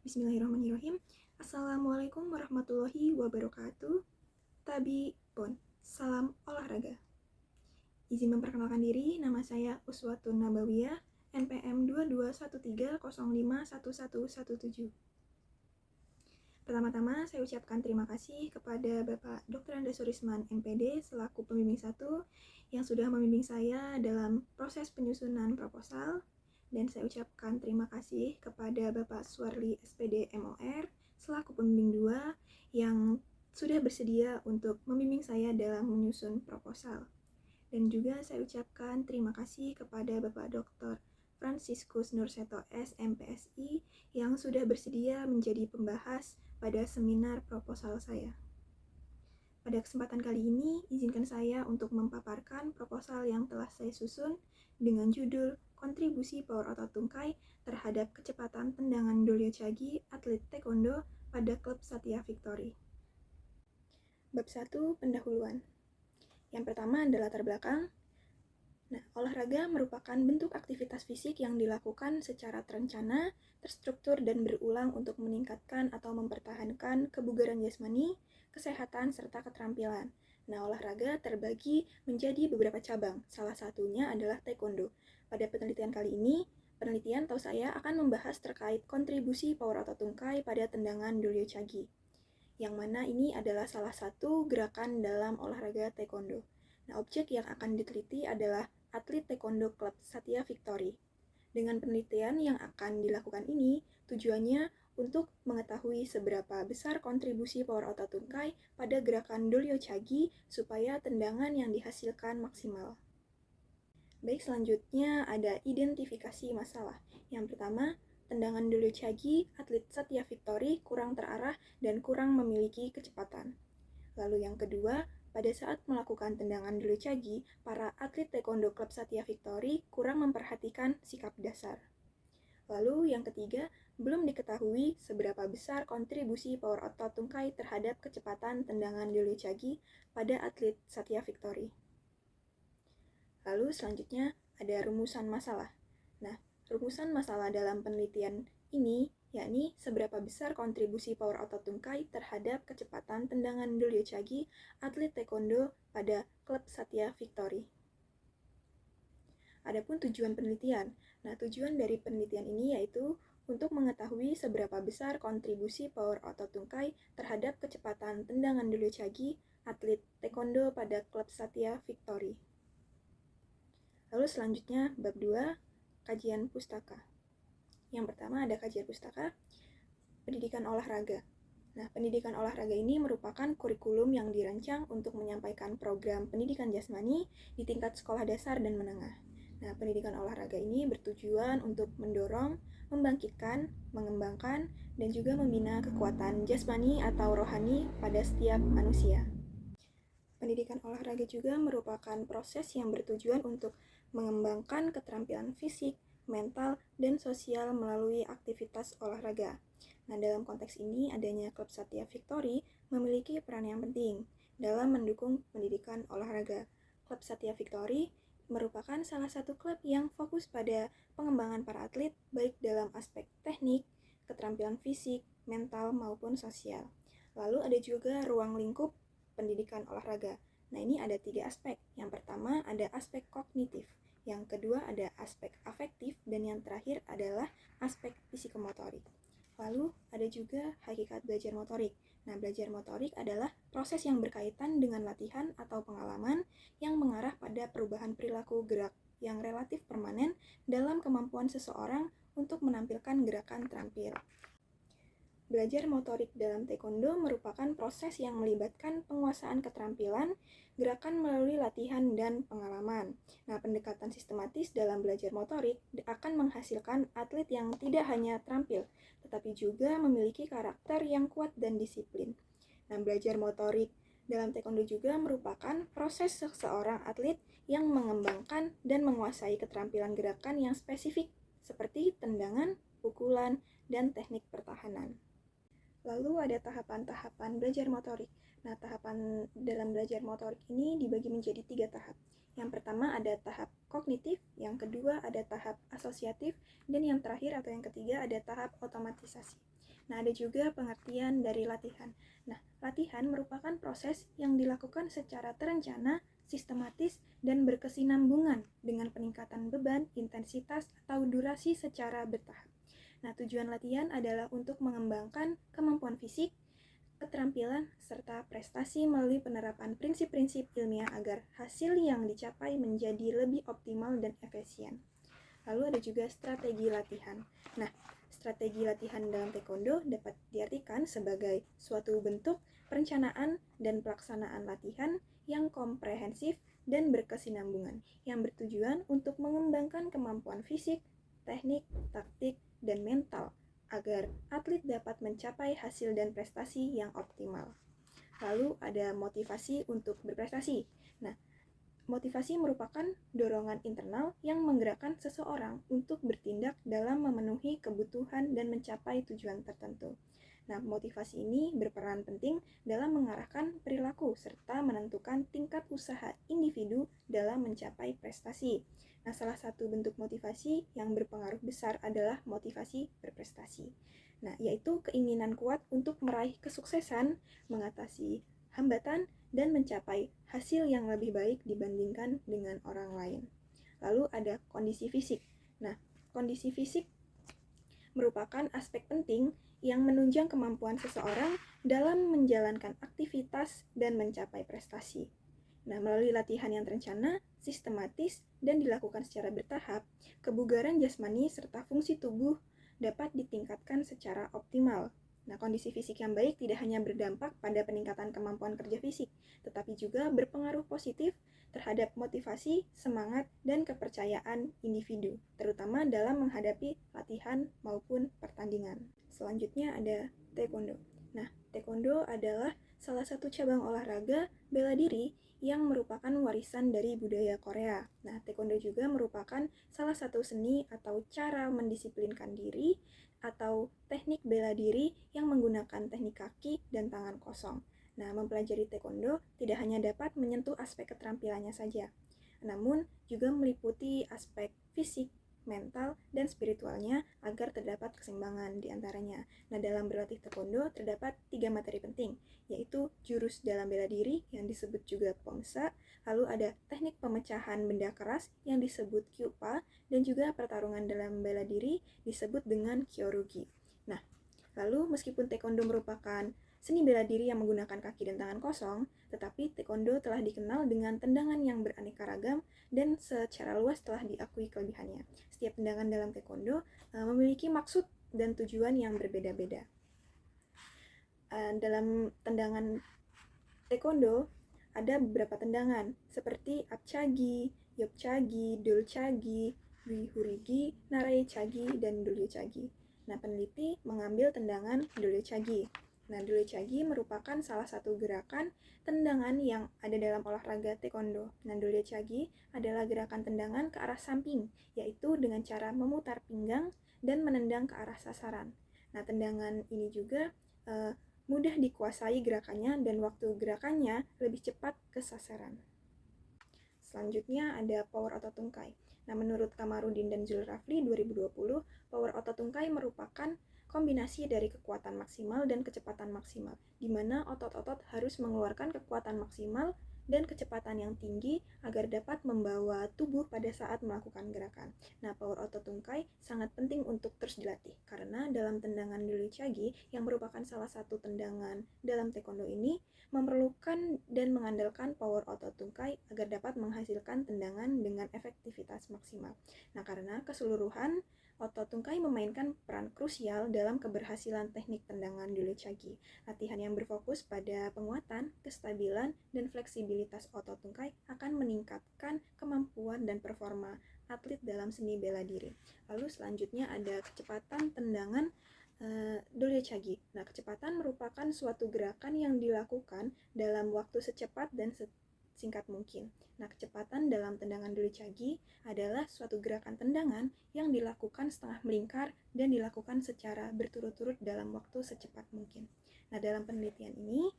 Bismillahirrahmanirrahim. Assalamualaikum warahmatullahi wabarakatuh. Tabi pon, salam olahraga. Izin memperkenalkan diri, nama saya Uswatun Nabawiyah, NPM 2213051117. Pertama-tama saya ucapkan terima kasih kepada Bapak Dr. Anda Surisman, MPD, selaku pembimbing 1 yang sudah membimbing saya dalam proses penyusunan proposal. Dan saya ucapkan terima kasih kepada Bapak Suwarli SPD MOR selaku pembimbing 2 yang sudah bersedia untuk membimbing saya dalam menyusun proposal. Dan juga saya ucapkan terima kasih kepada Bapak Dr. Franciscus Nurseto S. MPSI yang sudah bersedia menjadi pembahas pada seminar proposal saya. Pada kesempatan kali ini, izinkan saya untuk memaparkan proposal yang telah saya susun dengan judul Kontribusi Power Otot Tungkai terhadap Kecepatan Tendangan Dolyo Chagi Atlet Taekwondo pada Klub Satya Victory. Bab 1, Pendahuluan. Yang pertama adalah latar belakang. Olahraga merupakan bentuk aktivitas fisik yang dilakukan secara terencana, terstruktur, dan berulang untuk meningkatkan atau mempertahankan kebugaran jasmani, kesehatan, serta keterampilan. Olahraga terbagi menjadi beberapa cabang, salah satunya adalah Taekwondo. Pada penelitian kali ini, penelitian tahu saya akan membahas terkait kontribusi power otot tungkai pada tendangan Dolyo Chagi, yang mana ini adalah salah satu gerakan dalam olahraga Taekwondo. Objek yang akan diteliti adalah atlet Taekwondo Klub Satya Victory. Dengan penelitian yang akan dilakukan ini, tujuannya untuk mengetahui seberapa besar kontribusi power otot tungkai pada gerakan Dolyo Chagi supaya tendangan yang dihasilkan maksimal. Baik, selanjutnya ada identifikasi masalah. Yang pertama, tendangan Dolyo Chagi atlet Satya Victory kurang terarah dan kurang memiliki kecepatan. Lalu yang kedua, pada saat melakukan tendangan Dolyo Chagi, para atlet Taekwondo Klub Satya Victory kurang memperhatikan sikap dasar. Lalu yang ketiga, belum diketahui seberapa besar kontribusi power otot tungkai terhadap kecepatan tendangan Dolyo Chagi pada atlet Satya Victory. Lalu selanjutnya ada rumusan masalah. Rumusan masalah dalam penelitian ini yakni seberapa besar kontribusi power otot tungkai terhadap kecepatan tendangan Dolyo Chagi atlet Taekwondo pada Klub Satya Victory. Adapun tujuan penelitian. Tujuan dari penelitian ini yaitu untuk mengetahui seberapa besar kontribusi power otot tungkai terhadap kecepatan tendangan Dolyo Chagi atlet Taekwondo pada Klub Satya Victory. Lalu selanjutnya bab 2, kajian pustaka. Yang pertama ada kajian pustaka, pendidikan olahraga. Pendidikan olahraga ini merupakan kurikulum yang dirancang untuk menyampaikan program pendidikan jasmani di tingkat sekolah dasar dan menengah. Pendidikan olahraga ini bertujuan untuk mendorong, membangkitkan, mengembangkan, dan juga membina kekuatan jasmani atau rohani pada setiap manusia. Pendidikan olahraga juga merupakan proses yang bertujuan untuk mengembangkan keterampilan fisik, mental, dan sosial melalui aktivitas olahraga. Dalam konteks ini, adanya Klub Satya Victory memiliki peran yang penting dalam mendukung pendidikan olahraga. Klub Satya Victory merupakan salah satu klub yang fokus pada pengembangan para atlet baik dalam aspek teknik, keterampilan fisik, mental, maupun sosial. Lalu ada juga ruang lingkup pendidikan olahraga. Ini ada 3 aspek. Yang pertama ada aspek kognitif, yang kedua ada aspek afektif, dan yang terakhir adalah aspek psikomotorik. Lalu ada juga hakikat belajar motorik. Belajar motorik adalah proses yang berkaitan dengan latihan atau pengalaman yang mengarah pada perubahan perilaku gerak yang relatif permanen dalam kemampuan seseorang untuk menampilkan gerakan terampil. Belajar motorik dalam Taekwondo merupakan proses yang melibatkan penguasaan keterampilan, gerakan melalui latihan dan pengalaman. Pendekatan sistematis dalam belajar motorik akan menghasilkan atlet yang tidak hanya terampil, tetapi juga memiliki karakter yang kuat dan disiplin. Belajar motorik dalam Taekwondo juga merupakan proses seseorang atlet yang mengembangkan dan menguasai keterampilan gerakan yang spesifik, seperti tendangan, pukulan, dan teknik pertahanan. Lalu ada tahapan-tahapan belajar motorik. Tahapan dalam belajar motorik ini dibagi menjadi 3 tahap. Yang pertama ada tahap kognitif, yang kedua ada tahap asosiatif, dan yang terakhir atau yang ketiga ada tahap otomatisasi. Nah, ada juga pengertian dari latihan. Nah, latihan merupakan proses yang dilakukan secara terencana, sistematis, dan berkesinambungan dengan peningkatan beban, intensitas, atau durasi secara bertahap. Nah, tujuan latihan adalah untuk mengembangkan kemampuan fisik, keterampilan, serta prestasi melalui penerapan prinsip-prinsip ilmiah agar hasil yang dicapai menjadi lebih optimal dan efisien. Lalu ada juga strategi latihan. Nah, strategi latihan dalam taekwondo dapat diartikan sebagai suatu bentuk perencanaan dan pelaksanaan latihan yang komprehensif dan berkesinambungan, yang bertujuan untuk mengembangkan kemampuan fisik, teknik, taktik, dan mental agar atlet dapat mencapai hasil dan prestasi yang optimal. Lalu ada motivasi untuk berprestasi. Nah, motivasi merupakan dorongan internal yang menggerakkan seseorang untuk bertindak dalam memenuhi kebutuhan dan mencapai tujuan tertentu. Nah, motivasi ini berperan penting dalam mengarahkan perilaku serta menentukan tingkat usaha individu dalam mencapai prestasi. Nah, salah satu bentuk motivasi yang berpengaruh besar adalah motivasi berprestasi. Nah, yaitu keinginan kuat untuk meraih kesuksesan, mengatasi hambatan, dan mencapai hasil yang lebih baik dibandingkan dengan orang lain. Lalu ada kondisi fisik. Nah, kondisi fisik merupakan aspek penting yang menunjang kemampuan seseorang dalam menjalankan aktivitas dan mencapai prestasi. Nah, melalui latihan yang terencana, sistematis, dan dilakukan secara bertahap, kebugaran jasmani serta fungsi tubuh dapat ditingkatkan secara optimal. Nah, kondisi fisik yang baik tidak hanya berdampak pada peningkatan kemampuan kerja fisik, tetapi juga berpengaruh positif terhadap motivasi, semangat, dan kepercayaan individu, terutama dalam menghadapi latihan maupun pertandingan. Selanjutnya ada taekwondo. Nah, taekwondo adalah salah satu cabang olahraga bela diri yang merupakan warisan dari budaya Korea. Nah, taekwondo juga merupakan salah satu seni atau cara mendisiplinkan diri atau teknik bela diri yang menggunakan teknik kaki dan tangan kosong. Nah, mempelajari taekwondo tidak hanya dapat menyentuh aspek keterampilannya saja, namun juga meliputi aspek fisik, mental, dan spiritualnya agar terdapat keseimbangan di antaranya. Nah, dalam berlatih taekwondo terdapat 3 materi penting, yaitu jurus dalam bela diri yang disebut juga pomsa, lalu ada teknik pemecahan benda keras yang disebut kyupa, dan juga pertarungan dalam bela diri disebut dengan kyorugi. Nah, lalu meskipun taekwondo merupakan seni bela diri yang menggunakan kaki dan tangan kosong, tetapi taekwondo telah dikenal dengan tendangan yang beraneka ragam dan secara luas telah diakui kelebihannya. Setiap tendangan dalam taekwondo memiliki maksud dan tujuan yang berbeda-beda. Dalam tendangan taekwondo ada beberapa tendangan seperti apchagi, yopchagi, dolchagi, wihurigi, naraichagi, dan doryuchagi. Nah, peneliti mengambil tendangan doryuchagi. Nah, doryuchagi merupakan salah satu gerakan tendangan yang ada dalam olahraga taekwondo. Nah, doryuchagi adalah gerakan tendangan ke arah samping, yaitu dengan cara memutar pinggang dan menendang ke arah sasaran. Nah, tendangan ini juga mudah dikuasai gerakannya dan waktu gerakannya lebih cepat ke sasaran. Selanjutnya ada power otot tungkai. Nah, menurut Kamarudin dan Zulrafli 2020, power otot tungkai merupakan kombinasi dari kekuatan maksimal dan kecepatan maksimal, di mana otot-otot harus mengeluarkan kekuatan maksimal dan kecepatan yang tinggi agar dapat membawa tubuh pada saat melakukan gerakan. Nah, power otot tungkai sangat penting untuk terus dilatih, karena dalam tendangan doryuchagi yang merupakan salah satu tendangan dalam taekwondo ini, memerlukan dan mengandalkan power otot tungkai agar dapat menghasilkan tendangan dengan efektivitas maksimal. Nah, karena keseluruhan otot tungkai memainkan peran krusial dalam keberhasilan teknik tendangan doryuchagi. Latihan yang berfokus pada penguatan, kestabilan, dan fleksibilitas otot tungkai akan meningkatkan kemampuan dan performa atlet dalam seni bela diri. Lalu selanjutnya ada kecepatan tendangan doryuchagi. Nah, kecepatan merupakan suatu gerakan yang dilakukan dalam waktu secepat dan singkat mungkin. Nah, kecepatan dalam tendangan doryuchagi adalah suatu gerakan tendangan yang dilakukan setengah melingkar dan dilakukan secara berturut-turut dalam waktu secepat mungkin. Nah, dalam penelitian ini,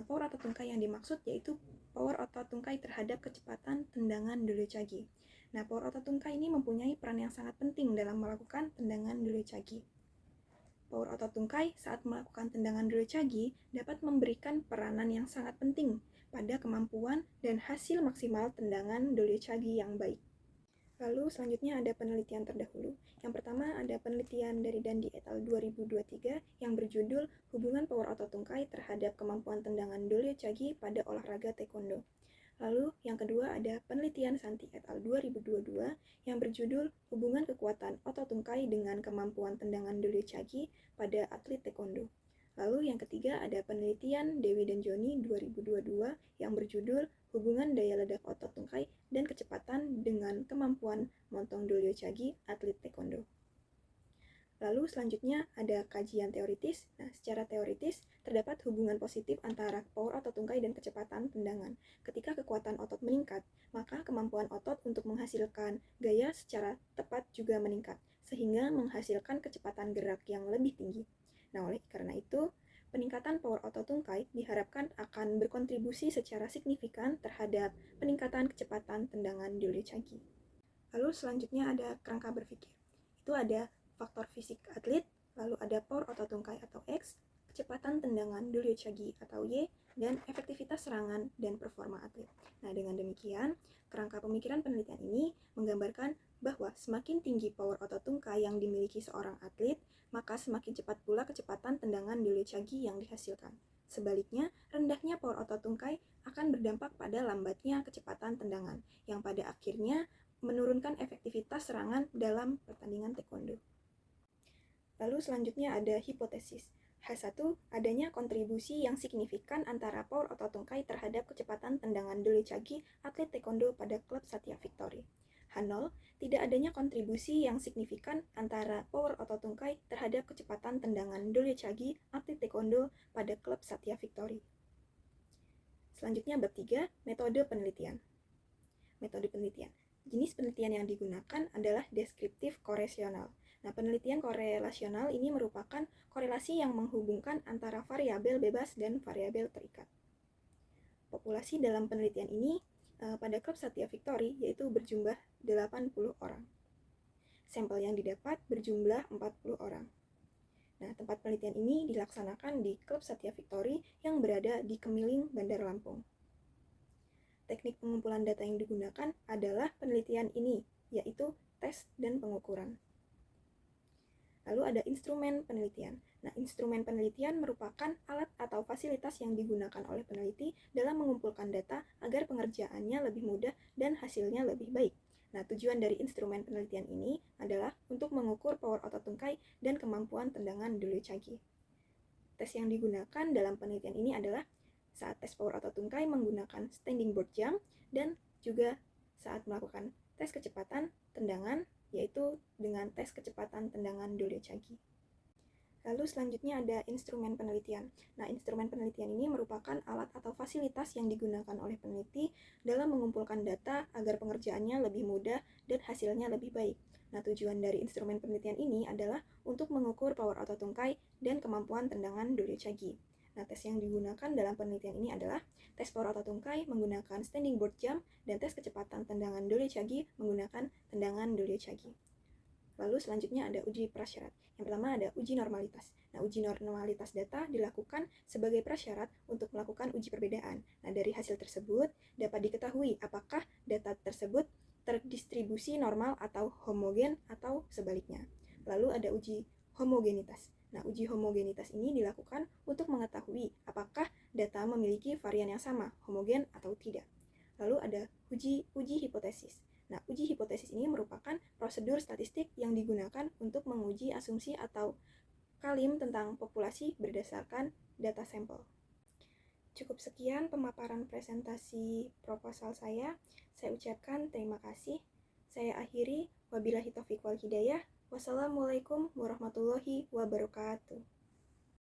power otot tungkai yang dimaksud yaitu power otot tungkai terhadap kecepatan tendangan doryuchagi. Nah, power otot tungkai ini mempunyai peran yang sangat penting dalam melakukan tendangan doryuchagi. Power otot tungkai saat melakukan tendangan Dole-Chagi dapat memberikan peranan yang sangat penting pada kemampuan dan hasil maksimal tendangan Dole-Chagi yang baik. Lalu selanjutnya ada penelitian terdahulu. Yang pertama ada penelitian dari Dandi et al. 2023 yang berjudul Hubungan Power Otot Tungkai terhadap Kemampuan Tendangan Dole-Chagi pada Olahraga Taekwondo. Lalu yang kedua ada penelitian Santi et al. 2022 yang berjudul Hubungan Kekuatan Otot Tungkai dengan Kemampuan Tendangan Dole-Chagi pada Atlet Taekwondo. Lalu yang ketiga ada penelitian Dewi dan Joni 2022 yang berjudul Hubungan Daya Ledak Otot Tungkai dan Kecepatan dengan Kemampuan Montong Dole-Chagi Atlet Taekwondo. Lalu selanjutnya ada kajian teoritis. Nah, secara teoritis terdapat hubungan positif antara power otot tungkai dan kecepatan tendangan. Ketika kekuatan otot meningkat, maka kemampuan otot untuk menghasilkan gaya secara tepat juga meningkat, sehingga menghasilkan kecepatan gerak yang lebih tinggi. Nah, oleh karena itu, peningkatan power otot tungkai diharapkan akan berkontribusi secara signifikan terhadap peningkatan kecepatan tendangan Dole-Chagi. Lalu selanjutnya ada kerangka berpikir. Itu ada faktor fisik atlet, lalu ada power otot tungkai atau X, kecepatan tendangan Dole-Chagi atau Y, dan efektivitas serangan dan performa atlet. Nah, dengan demikian, kerangka pemikiran penelitian ini menggambarkan bahwa semakin tinggi power otot tungkai yang dimiliki seorang atlet, maka semakin cepat pula kecepatan tendangan Dole-Chagi yang dihasilkan. Sebaliknya, rendahnya power otot tungkai akan berdampak pada lambatnya kecepatan tendangan, yang pada akhirnya menurunkan efektivitas serangan dalam pertandingan taekwondo. Lalu selanjutnya ada hipotesis. H1, adanya kontribusi yang signifikan antara power otot tungkai terhadap kecepatan tendangan Dole-Chagi atlet taekwondo pada klub Satya Victory. H0, tidak adanya kontribusi yang signifikan antara power otot tungkai terhadap kecepatan tendangan Dole-Chagi atlet taekwondo pada klub Satya Victory. Selanjutnya bab 3, metode penelitian. Metode penelitian. Jenis penelitian yang digunakan adalah deskriptif korelasional. Nah, penelitian korelasional ini merupakan korelasi yang menghubungkan antara variabel bebas dan variabel terikat. Populasi dalam penelitian ini pada klub Satya Victory yaitu berjumlah 80 orang. Sampel yang didapat berjumlah 40 orang. Nah, tempat penelitian ini dilaksanakan di klub Satya Victory yang berada di Kemiling, Bandar Lampung. Teknik pengumpulan data yang digunakan adalah penelitian ini, yaitu tes dan pengukuran. Lalu ada instrumen penelitian. Nah, instrumen penelitian merupakan alat atau fasilitas yang digunakan oleh peneliti dalam mengumpulkan data agar pengerjaannya lebih mudah dan hasilnya lebih baik. Nah, tujuan dari instrumen penelitian ini adalah untuk mengukur power otot tungkai dan kemampuan tendangan Dole-Chagi. Tes yang digunakan dalam penelitian ini adalah saat tes power otot tungkai menggunakan standing board jump dan juga saat melakukan tes kecepatan tendangan yaitu dengan tes kecepatan tendangan Dole-Chagi. Lalu selanjutnya ada instrumen penelitian. Nah, instrumen penelitian ini merupakan alat atau fasilitas yang digunakan oleh peneliti dalam mengumpulkan data agar pengerjaannya lebih mudah dan hasilnya lebih baik. Nah, tujuan dari instrumen penelitian ini adalah untuk mengukur power otot tungkai dan kemampuan tendangan Dole-Chagi. Nah, tes yang digunakan dalam penelitian ini adalah tes power otot tungkai menggunakan standing board jump dan tes kecepatan tendangan Dole-Chagi menggunakan tendangan Dole-Chagi. Lalu selanjutnya ada uji prasyarat. Yang pertama ada uji normalitas. Nah, uji normalitas data dilakukan sebagai prasyarat untuk melakukan uji perbedaan. Nah, dari hasil tersebut dapat diketahui apakah data tersebut terdistribusi normal atau homogen atau sebaliknya. Lalu ada uji homogenitas. Nah, uji homogenitas ini dilakukan untuk mengetahui apakah data memiliki varian yang sama, homogen atau tidak. Lalu ada uji hipotesis. Nah, uji hipotesis ini merupakan prosedur statistik yang digunakan untuk menguji asumsi atau klaim tentang populasi berdasarkan data sampel. Cukup sekian pemaparan presentasi proposal saya. Saya ucapkan terima kasih. Saya akhiri, wabillahi taufiq wal hidayah. Wassalamualaikum warahmatullahi wabarakatuh.